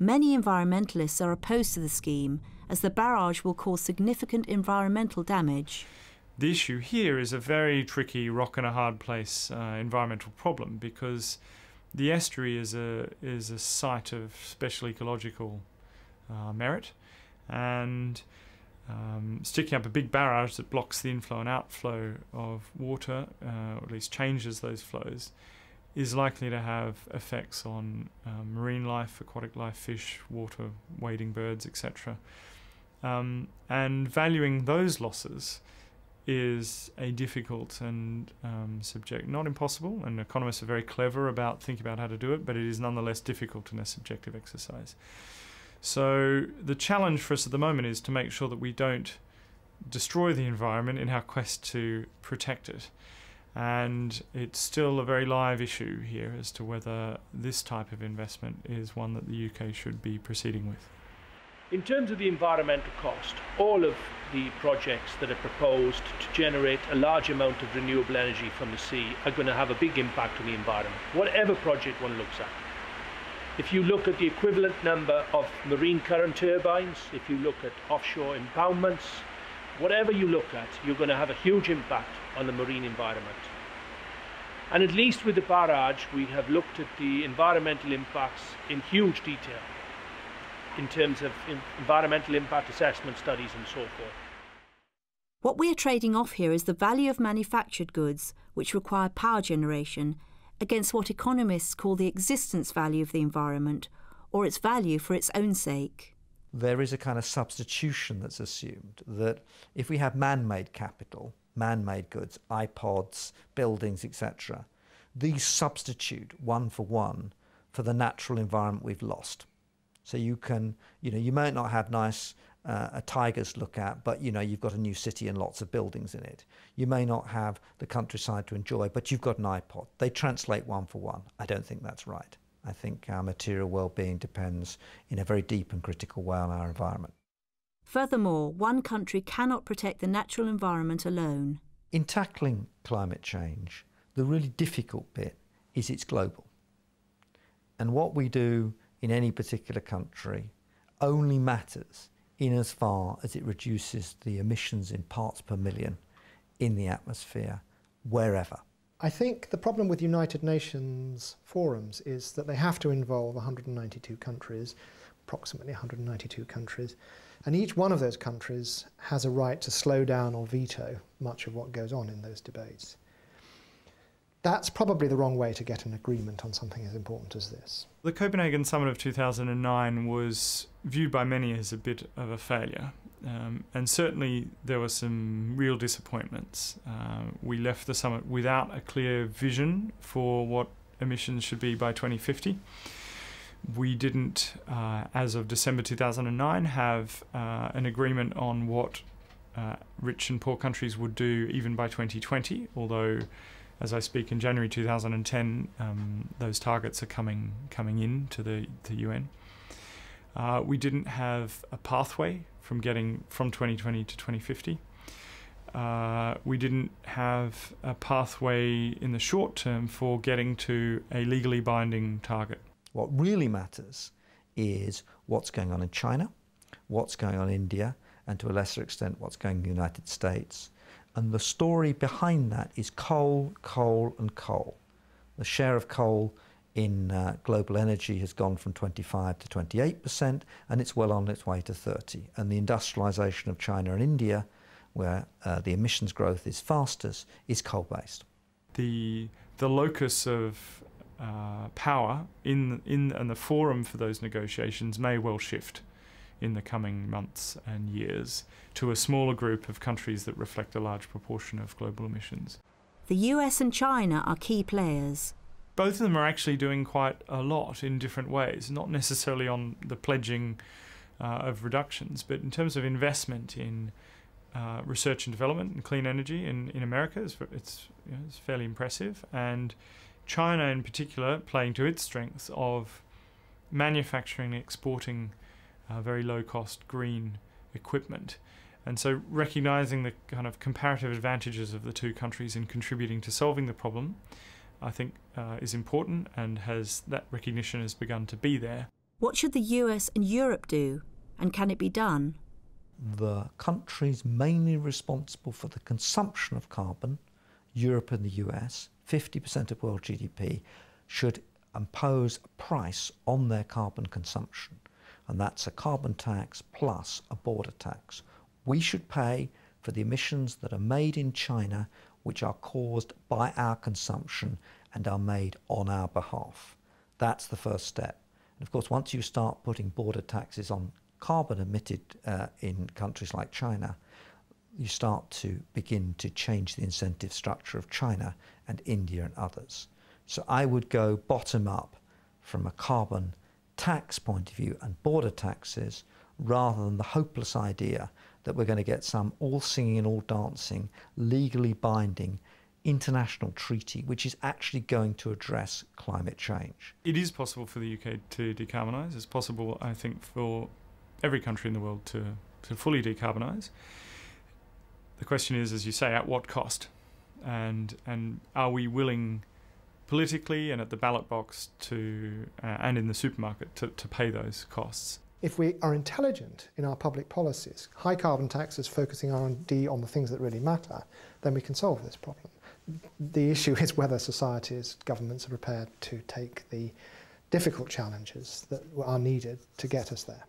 Many environmentalists are opposed to the scheme, as the barrage will cause significant environmental damage. The issue here is a very tricky rock and a hard place environmental problem, because the estuary is a site of special ecological merit, and sticking up a big barrage that blocks the inflow and outflow of water, or at least changes those flows, is likely to have effects on marine life, aquatic life, fish, water, wading birds, etc. And valuing those losses is a difficult and not impossible, and economists are very clever about thinking about how to do it, but it is nonetheless difficult in a subjective exercise. So the challenge for us at the moment is to make sure that we don't destroy the environment in our quest to protect it. And it's still a very live issue here as to whether this type of investment is one that the UK should be proceeding with. In terms of the environmental cost, all of the projects that are proposed to generate a large amount of renewable energy from the sea are going to have a big impact on the environment, whatever project one looks at. If you look at the equivalent number of marine current turbines, if you look at offshore impoundments, whatever you look at, you're going to have a huge impact on the marine environment. And at least with the barrage, we have looked at the environmental impacts in huge detail, in terms of environmental impact assessment studies and so forth. What we are trading off here is the value of manufactured goods, which require power generation, against what economists call the existence value of the environment, or its value for its own sake. There is a kind of substitution that's assumed that if we have man-made capital, man-made goods, iPods, buildings, etc., these substitute one for the natural environment we've lost. So you can, you might not have nice tigers to look at, but you've got a new city and lots of buildings in it. You may not have the countryside to enjoy, but you've got an iPod. They translate one for one. I don't think that's right. I think our material well-being depends in a very deep and critical way on our environment. Furthermore, one country cannot protect the natural environment alone. In tackling climate change, the really difficult bit is it's global. And what we do in any particular country only matters in as far as it reduces the emissions in parts per million in the atmosphere, wherever. I think the problem with United Nations forums is that they have to involve 192 countries, approximately 192 countries, and each one of those countries has a right to slow down or veto much of what goes on in those debates. That's probably the wrong way to get an agreement on something as important as this. The Copenhagen Summit of 2009 was viewed by many as a bit of a failure. And certainly there were some real disappointments. We left the summit without a clear vision for what emissions should be by 2050. We didn't, as of December 2009, have an agreement on what rich and poor countries would do even by 2020, although as I speak in January 2010, those targets are coming in to the UN. We didn't have a pathway from getting from 2020 to 2050. We didn't have a pathway in the short term for getting to a legally binding target. What really matters is what's going on in China, what's going on in India, and to a lesser extent what's going on in the United States. And the story behind that is coal, coal and coal. The share of coal in global energy has gone from 25 to 28%, and it's well on its way to 30%. And the industrialization of China and India, where the emissions growth is fastest, is coal-based. The locus of power and the forum for those negotiations may well shift in the coming months and years to a smaller group of countries that reflect a large proportion of global emissions. The US and China are key players. Both of them are actually doing quite a lot in different ways, not necessarily on the pledging of reductions, but in terms of investment in research and development and clean energy in America, it's fairly impressive. And China in particular playing to its strengths of manufacturing and exporting very low-cost green equipment. And so recognizing the kind of comparative advantages of the two countries in contributing to solving the problem, I think is important, and that recognition has begun to be there. What should the US and Europe do, and can it be done? The countries mainly responsible for the consumption of carbon, Europe and the US, 50% of world GDP, should impose a price on their carbon consumption. And that's a carbon tax plus a border tax. We should pay for the emissions that are made in China, which are caused by our consumption and are made on our behalf. That's the first step. And of course, once you start putting border taxes on carbon emitted in countries like China, you start to begin to change the incentive structure of China and India and others. So I would go bottom up from a carbon tax point of view and border taxes, rather than the hopeless idea that we're going to get some all singing and all dancing, legally binding international treaty which is actually going to address climate change. It is possible for the UK to decarbonise. It's possible, I think, for every country in the world to fully decarbonise. The question is, as you say, at what cost? And are we willing politically and at the ballot box to and in the supermarket to pay those costs? If we are intelligent in our public policies, high carbon taxes focusing R&D on the things that really matter, then we can solve this problem. The issue is whether societies, governments are prepared to take the difficult challenges that are needed to get us there.